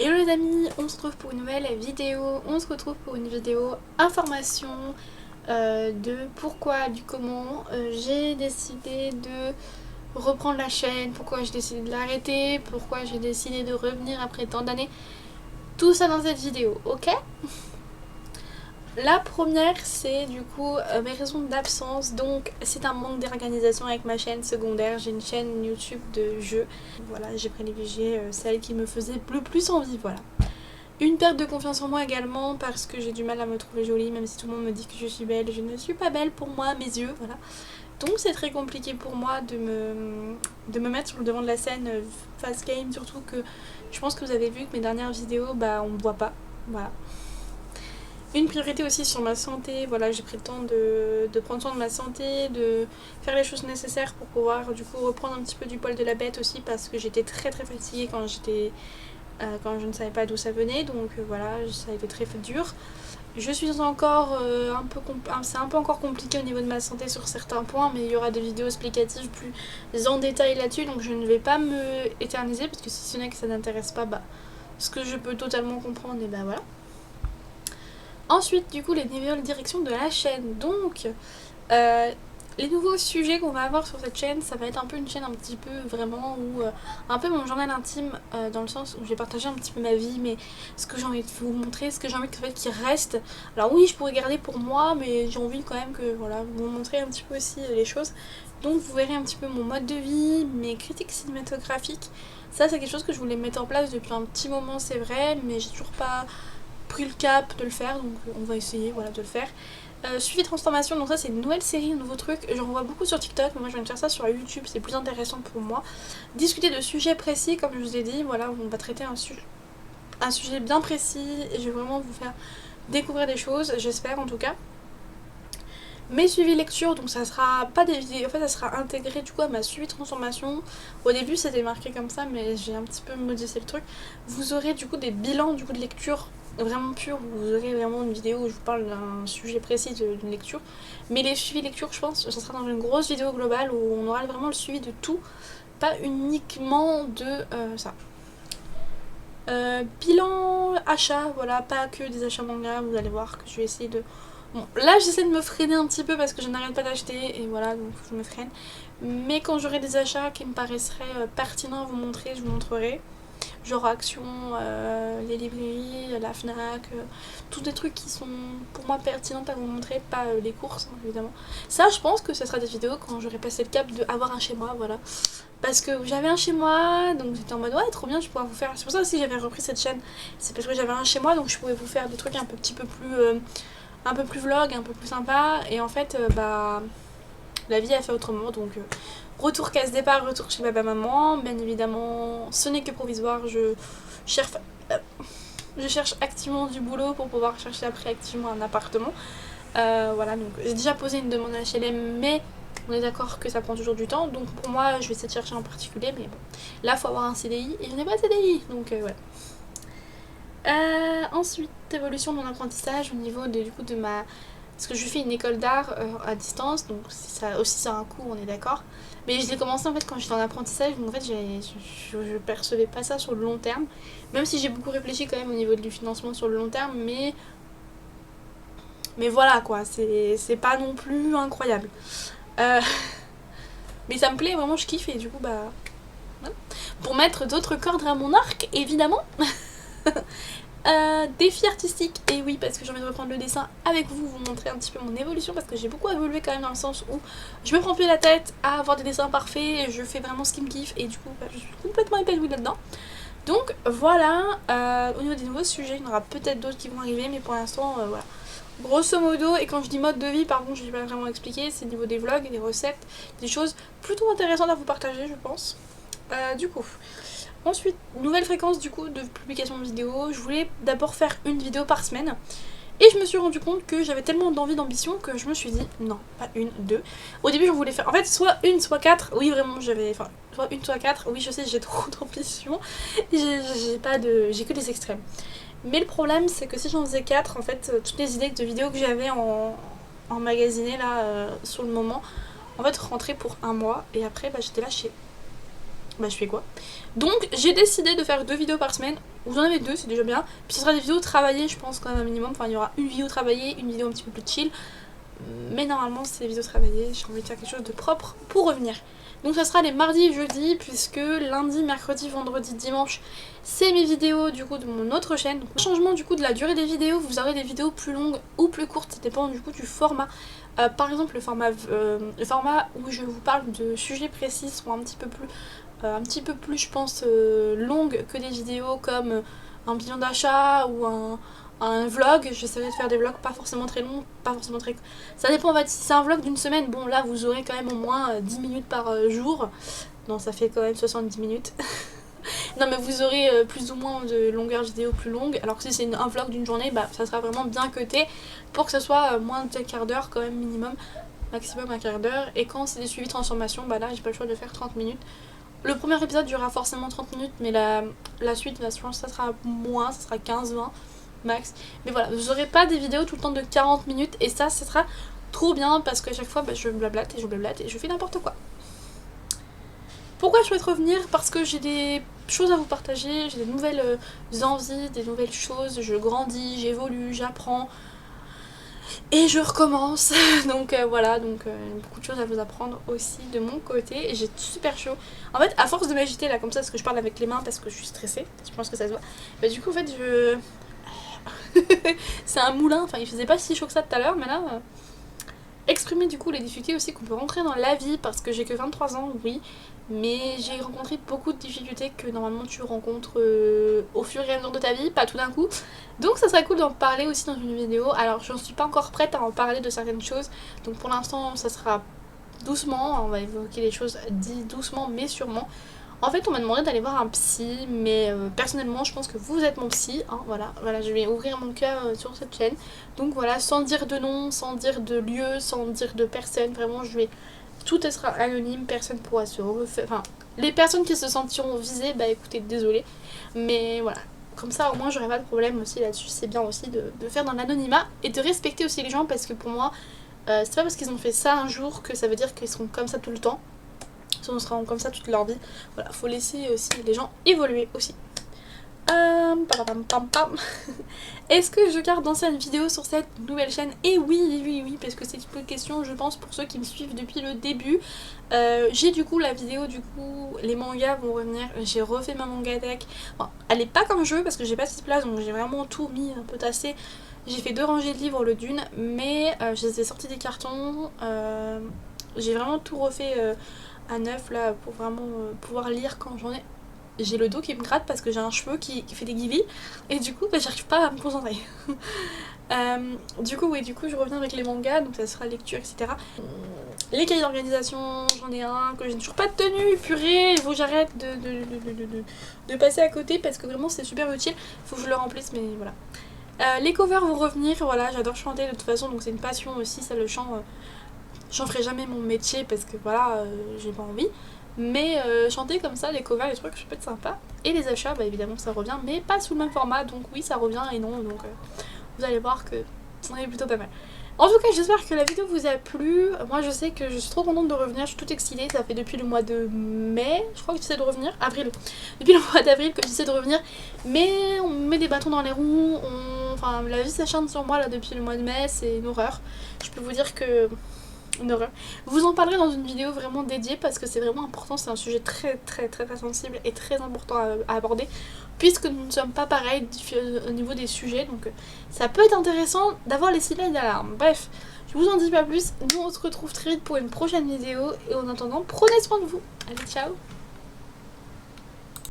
Hello les amis, on se retrouve pour une nouvelle vidéo, on se retrouve pour une vidéo information de pourquoi, du comment j'ai décidé de reprendre la chaîne, pourquoi j'ai décidé de l'arrêter, pourquoi j'ai décidé de revenir après tant d'années, tout ça dans cette vidéo, ok? La première, c'est du coup mes raisons d'absence. Donc c'est un manque d'organisation avec ma chaîne secondaire. J'ai une chaîne YouTube de jeux. Voilà, j'ai privilégié celle qui me faisait le plus envie, voilà. Une perte de confiance en moi également parce que j'ai du mal à me trouver jolie, même si tout le monde me dit que je suis belle. Je ne suis pas belle pour moi, à mes yeux, voilà. Donc c'est très compliqué pour moi de me mettre sur le devant de la scène face game, surtout que je pense que vous avez vu que mes dernières vidéos, bah on me voit pas, voilà. Une priorité aussi sur ma santé, voilà, j'ai pris le temps de prendre soin de ma santé, de faire les choses nécessaires pour pouvoir du coup reprendre un petit peu du poil de la bête aussi parce que j'étais très fatiguée quand je ne savais pas d'où ça venait, donc voilà, ça a été très dur. Je suis encore c'est un peu encore compliqué au niveau de ma santé sur certains points, mais il y aura des vidéos explicatives plus en détail là-dessus, donc je ne vais pas me éterniser parce que si ce n'est que ça n'intéresse pas, bah ce que je peux totalement comprendre, et bah voilà. Ensuite, du coup, les nouvelles directions de la chaîne. Donc, les nouveaux sujets qu'on va avoir sur cette chaîne, ça va être un peu une chaîne un petit peu vraiment où un peu mon journal intime, dans le sens où je vais partager un petit peu ma vie, mais ce que j'ai envie de vous montrer, ce que j'ai envie qu'il reste. Alors oui, je pourrais garder pour moi, mais j'ai envie quand même que voilà, vous montrer un petit peu aussi les choses. Donc vous verrez un petit peu mon mode de vie, mes critiques cinématographiques. Ça, c'est quelque chose que je voulais mettre en place depuis un petit moment, c'est vrai, mais j'ai toujours pas pris le cap de le faire, donc on va essayer, voilà, de le faire. Suivi transformation, donc ça c'est une nouvelle série, un nouveau truc. J'en vois beaucoup sur TikTok, mais moi je viens de faire ça sur YouTube, c'est plus intéressant pour moi. Discuter de sujets précis, comme je vous ai dit, voilà, on va traiter un sujet bien précis et je vais vraiment vous faire découvrir des choses, j'espère en tout cas. Mes suivis lecture, donc ça sera pas des vidéos, en fait ça sera intégré du coup à ma suivi transformation. Au début c'était marqué comme ça, mais j'ai un petit peu modifié le truc. Vous aurez du coup des bilans du coup de lecture vraiment pur, vous aurez vraiment une vidéo où je vous parle d'un sujet précis d'une lecture. Mais les suivis lecture, je pense, ça sera dans une grosse vidéo globale où on aura vraiment le suivi de tout, pas uniquement de ça. Bilan achat, voilà, pas que des achats manga, vous allez voir que je vais essayer de... Bon, là j'essaie de me freiner un petit peu parce que je n'arrête pas d'acheter et voilà, donc je me freine. Mais quand j'aurai des achats qui me paraisseraient pertinents à vous montrer, je vous montrerai. Genre Action, les librairies, la Fnac, tous des trucs qui sont pour moi pertinents à vous montrer, pas les courses hein, évidemment. Ça je pense que ce sera des vidéos quand j'aurai passé le cap d'avoir un chez moi, voilà. Parce que j'avais un chez moi, donc j'étais en mode ouais trop bien, je pourrais vous faire. C'est pour ça aussi que j'avais repris cette chaîne, c'est parce que j'avais un chez moi, donc je pouvais vous faire des trucs un petit peu plus un peu plus vlog, un peu plus sympa. Et en fait bah la vie a fait autrement, donc retour casse départ, retour chez papa maman. Bien évidemment ce n'est que provisoire, cherche je cherche activement du boulot pour pouvoir chercher après activement un appartement. Voilà, donc j'ai déjà posé une demande à HLM, mais on est d'accord que ça prend toujours du temps. Donc pour moi, je vais essayer de chercher en particulier, mais bon. Là, il faut avoir un CDI et je n'ai pas de CDI, donc voilà. Ensuite, évolution de mon apprentissage au niveau du coup de ma... Parce que je fais une école d'art à distance, donc ça aussi ça a un coût, on est d'accord. Mais je l'ai commencé en fait quand j'étais en apprentissage, donc en fait je percevais pas ça sur le long terme. Même si j'ai beaucoup réfléchi quand même au niveau du financement sur le long terme, mais voilà quoi, c'est pas non plus incroyable. Euh, mais ça me plaît, vraiment je kiffe et du coup bah... Voilà. Pour mettre d'autres cordes à mon arc, évidemment. Défi artistique, et oui parce que j'ai envie de reprendre le dessin avec vous, vous montrer un petit peu mon évolution parce que j'ai beaucoup évolué quand même dans le sens où je me prends plus la tête à avoir des dessins parfaits, et je fais vraiment ce qui me kiffe et du coup bah, je suis complètement épanouie là-dedans. Donc voilà, au niveau des nouveaux sujets, il y en aura peut-être d'autres qui vont arriver, mais pour l'instant voilà. Grosso modo, et quand je dis mode de vie, par contre je n'ai pas vraiment expliqué, c'est au niveau des vlogs, des recettes, des choses plutôt intéressantes à vous partager je pense. Du coup... Ensuite, nouvelle fréquence du coup de publication de vidéos. Je voulais d'abord faire une vidéo par semaine. Et je me suis rendu compte que j'avais tellement d'envie, d'ambition que je me suis dit non, pas une, deux. Au début, je voulais faire en fait soit une, soit quatre. Oui, vraiment, j'avais. Enfin, soit une, soit quatre. Oui, je sais, j'ai trop d'ambition. J'ai que des extrêmes. Mais le problème, c'est que si j'en faisais quatre, en fait, toutes les idées de vidéos que j'avais en magasiné là sur le moment, en fait, rentraient pour un mois. Et après, bah, j'étais lâchée. bah je fais quoi? Donc j'ai décidé de faire 2 vidéos par semaine. Vous en avez 2, c'est déjà bien. Puis ce sera des vidéos travaillées, je pense quand même un minimum. Enfin il y aura une vidéo travaillée, une vidéo un petit peu plus chill. Mais normalement c'est des vidéos travaillées, j'ai envie de faire quelque chose de propre pour revenir. Donc ça sera les mardis et jeudis, puisque lundi, mercredi, vendredi, dimanche, c'est mes vidéos du coup de mon autre chaîne. Donc, changement du coup de la durée des vidéos, vous aurez des vidéos plus longues ou plus courtes, ça dépend du coup du format. Par exemple le format où je vous parle de sujets précis seront un petit peu plus je pense longues que des vidéos comme un bilan d'achat ou un vlog. J'essaierai de faire des vlogs pas forcément très longs, pas forcément très... Ça dépend en fait, si c'est un vlog d'une semaine, bon là vous aurez quand même au moins 10 minutes par jour. Non, ça fait quand même 70 minutes. Non mais vous aurez plus ou moins de longueur vidéo plus longue, alors que si c'est un vlog d'une journée, bah ça sera vraiment bien cuté pour que ça soit moins de quart d'heure quand même minimum, maximum un quart d'heure. Et quand c'est des suivis de transformation, bah là j'ai pas le choix de faire 30 minutes. Le premier épisode durera forcément 30 minutes, mais la suite, je pense que ça sera moins, ça sera 15-20 max. Mais voilà, vous aurez pas des vidéos tout le temps de 40 minutes, et ça sera trop bien parce qu'à chaque fois bah, je blablate et je fais n'importe quoi. Pourquoi je souhaite revenir? Parce que j'ai des choses à vous partager, j'ai des nouvelles envies, des nouvelles choses, je grandis, j'évolue, j'apprends et je recommence. Donc voilà, beaucoup de choses à vous apprendre aussi de mon côté et j'ai super chaud. En fait, à force de m'agiter là comme ça, parce que je parle avec les mains parce que je suis stressée, je pense que ça se voit. Bah du coup en fait je... c'est un moulin, enfin il faisait pas si chaud que ça tout à l'heure, mais là... Exprimer du coup les difficultés aussi qu'on peut rentrer dans la vie, parce que j'ai que 23 ans, oui, mais j'ai rencontré beaucoup de difficultés que normalement tu rencontres au fur et à mesure de ta vie, pas tout d'un coup. Donc ça serait cool d'en parler aussi dans une vidéo. Alors j'en suis pas encore prête à en parler de certaines choses, donc pour l'instant ça sera doucement, on va évoquer les choses dit doucement mais sûrement. En fait on m'a demandé d'aller voir un psy, mais personnellement je pense que vous êtes mon psy, hein, voilà, je vais ouvrir mon cœur sur cette chaîne. Donc voilà, sans dire de nom, sans dire de lieu, sans dire de personne, vraiment tout sera anonyme, personne pourra se refaire, enfin les personnes qui se sentiront visées, bah écoutez, désolé, mais voilà. Comme ça au moins j'aurai pas de problème aussi là-dessus, c'est bien aussi de faire dans l'anonymat et de respecter aussi les gens, parce que pour moi c'est pas parce qu'ils ont fait ça un jour que ça veut dire qu'ils seront comme ça tout le temps. On sera comme ça toute leur vie. Voilà, faut laisser aussi les gens évoluer aussi. Est-ce que je garde d'anciennes vidéos sur cette nouvelle chaîne? Et oui, parce que c'est une bonne question, je pense, pour ceux qui me suivent depuis le début. J'ai du coup la vidéo, les mangas vont revenir. J'ai refait ma manga deck. Bon, elle est pas comme jeu parce que j'ai pas de place, donc j'ai vraiment tout mis un peu tassé. J'ai fait 2 rangées de livres le d'une, mais je les ai sortis des cartons. J'ai vraiment tout refait à neuf là pour vraiment pouvoir lire quand j'en ai. J'ai le dos qui me gratte parce que j'ai un cheveu qui fait des guilis et du coup bah, j'arrive pas à me concentrer. Du coup je reviens avec les mangas, donc ça sera lecture etc. Les cahiers d'organisation, j'en ai un que j'ai toujours pas de tenue, purée, il faut que j'arrête de passer à côté parce que vraiment c'est super utile, faut que je le remplisse, mais voilà. Les covers vont revenir, voilà, j'adore chanter de toute façon, donc c'est une passion aussi, ça, le chant. J'en ferai jamais mon métier parce que voilà, j'ai pas envie. Mais chanter comme ça, les covers, les trucs, ça peut être sympa. Et les achats, bah évidemment ça revient, mais pas sous le même format. Donc oui, ça revient et non. Donc vous allez voir que on est plutôt pas mal. En tout cas, j'espère que la vidéo vous a plu. Moi je sais que je suis trop contente de revenir, je suis toute excitée. Ça fait depuis le mois de mai, je crois que j'essaie de revenir. Avril. Depuis le mois d'avril que j'essaie de revenir. Mais on me met des bâtons dans les roues. Enfin, la vie s'acharne sur moi là depuis le mois de mai, c'est une horreur. Je peux vous dire que... une horreur. Je vous en parlerai dans une vidéo vraiment dédiée parce que c'est vraiment important, c'est un sujet très sensible et très important à aborder puisque nous ne sommes pas pareils au niveau des sujets, donc ça peut être intéressant d'avoir les signaux d'alarme. Bref, je vous en dis pas plus, nous on se retrouve très vite pour une prochaine vidéo et en attendant, prenez soin de vous. Allez, ciao.